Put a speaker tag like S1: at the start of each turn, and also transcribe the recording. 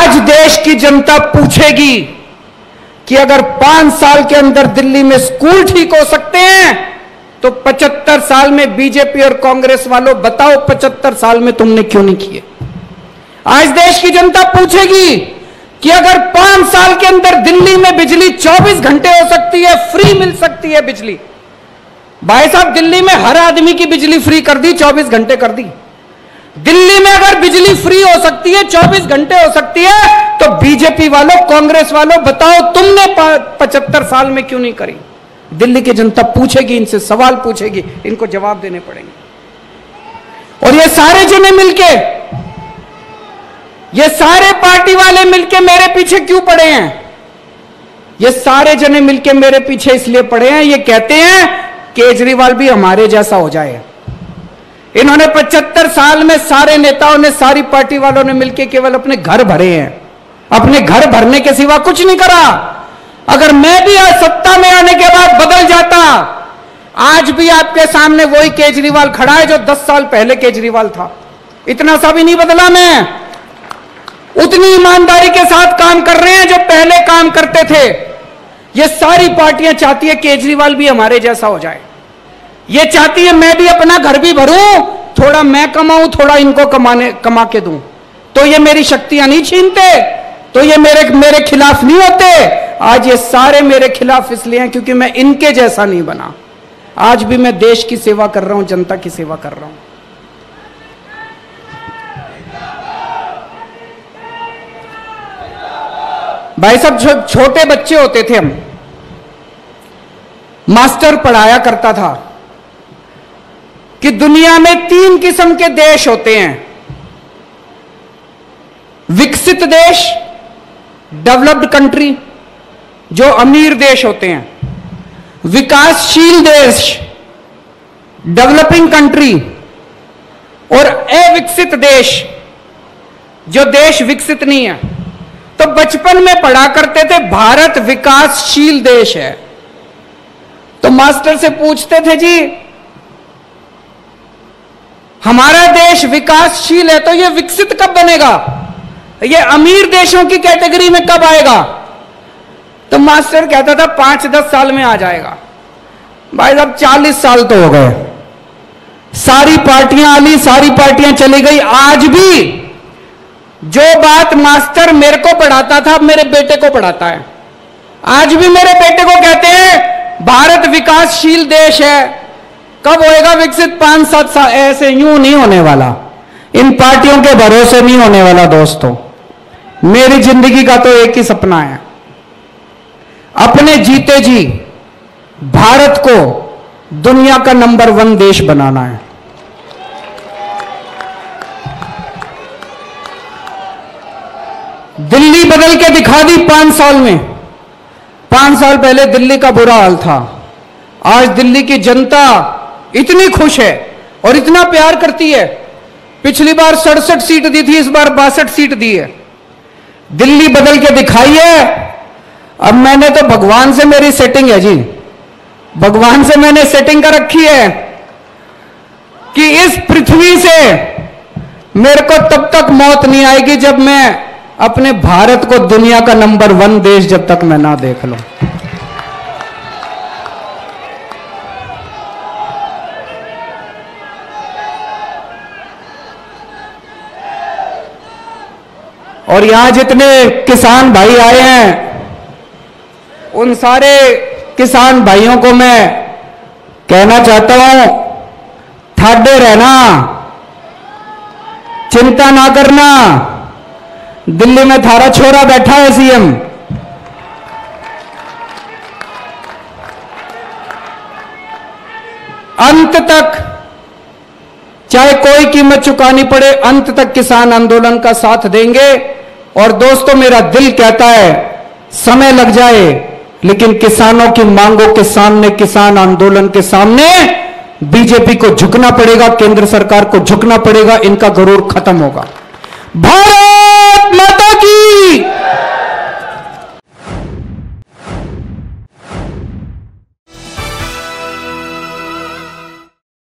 S1: आज देश की जनता पूछेगी कि अगर 5 साल के अंदर दिल्ली में स्कूल ठीक हो सकते हैं तो 75 साल में बीजेपी और कांग्रेस वालों बताओ 75 साल में तुमने क्यों नहीं किए। आज देश की जनता पूछेगी कि अगर 5 साल के अंदर दिल्ली में बिजली 24 घंटे हो सकती है, फ्री मिल सकती है बिजली। भाई साहब, दिल्ली में हर आदमी की बिजली फ्री कर दी, 24 घंटे कर दी। दिल्ली में अगर बिजली फ्री हो सकती है, 24 घंटे हो सकती है, तो बीजेपी वालों, कांग्रेस वालों बताओ तुमने 75 साल में क्यों नहीं करी। दिल्ली की जनता पूछेगी, इनसे सवाल पूछेगी, इनको जवाब देने पड़ेंगे। और ये सारे जने मिलके, ये सारे पार्टी वाले मिलके मेरे पीछे क्यों पड़े हैं? ये सारे जने मिलके मेरे पीछे इसलिए पड़े हैं, ये कहते हैं केजरीवाल भी हमारे जैसा हो जाए। इन्होंने 75 साल में सारे नेताओं ने, सारी पार्टी वालों ने मिलकर केवल अपने घर भरे हैं, अपने घर भरने के सिवा कुछ नहीं करा। अगर मैं भी आज सत्ता में आने के बाद बदल जाता, आज भी आपके सामने वही केजरीवाल खड़ा है जो 10 साल पहले केजरीवाल था। इतना सा भी नहीं बदला मैं, उतनी ईमानदारी के साथ काम कर रहे हैं जो पहले काम करते थे। ये सारी पार्टियां चाहती है केजरीवाल भी हमारे जैसा हो जाए। ये चाहती है मैं भी अपना घर भी भरूं, थोड़ा मैं कमाऊं, थोड़ा इनको कमा के दूं। तो ये मेरी शक्तियां नहीं छीनते, तो ये मेरे खिलाफ नहीं होते। आज ये सारे मेरे खिलाफ इसलिए हैं क्योंकि मैं इनके जैसा नहीं बना। आज भी मैं देश की सेवा कर रहा हूं, जनता की सेवा कर रहा हूं। भाई साहब, छोटे बच्चे होते थे हम, मास्टर पढ़ाया करता था कि दुनिया में 3 किस्म के देश होते हैं: विकसित देश, डेवलप्ड कंट्री जो अमीर देश होते हैं, विकासशील देश डेवलपिंग कंट्री, और अविकसित देश जो देश विकसित नहीं है। तो बचपन में पढ़ा करते थे भारत विकासशील देश है। तो मास्टर से पूछते थे, जी हमारा देश विकासशील है तो ये विकसित कब बनेगा, ये अमीर देशों की कैटेगरी में कब आएगा? तो मास्टर कहता था 5-10 साल में आ जाएगा। भाई साहब, 40 साल तो हो गए, सारी पार्टियां आली, सारी पार्टियां चली गई। आज भी जो बात मास्टर मेरे को पढ़ाता था मेरे बेटे को पढ़ाता है। आज भी मेरे बेटे को कहते हैं भारत विकासशील देश है, कब होएगा विकसित? 5-7 साल। ऐसे यूं नहीं होने वाला, इन पार्टियों के भरोसे नहीं होने वाला। दोस्तों, मेरी जिंदगी का तो एक ही सपना है, अपने जीते जी भारत को दुनिया का नंबर 1 देश बनाना है। दिल्ली बदल के दिखा दी 5 साल में। 5 साल पहले दिल्ली का बुरा हाल था, आज दिल्ली की जनता इतनी खुश है और इतना प्यार करती है। पिछली बार 67 सीट दी थी, इस बार 62 सीट दी है। दिल्ली बदल के दिखाई है। अब मैंने तो भगवान से मेरी सेटिंग है जी, भगवान से मैंने सेटिंग कर रखी है कि इस पृथ्वी से मेरे को तब तक मौत नहीं आएगी जब मैं अपने भारत को दुनिया का नंबर 1 देश जब तक मैं ना देख लूं। और यहां जितने किसान भाई आए हैं, उन सारे किसान भाइयों को मैं कहना चाहता हूं, ठाडे रहना, चिंता ना करना। दिल्ली में थारा छोरा बैठा है सीएम, अंत तक, चाहे कोई कीमत चुकानी पड़े, अंत तक किसान आंदोलन का साथ देंगे। और दोस्तों, मेरा दिल कहता है समय लग जाए, लेकिन किसानों की मांगों के सामने, किसान आंदोलन के सामने बीजेपी को झुकना पड़ेगा, केंद्र सरकार को झुकना पड़ेगा, इनका गरूर खत्म होगा। भारत माता की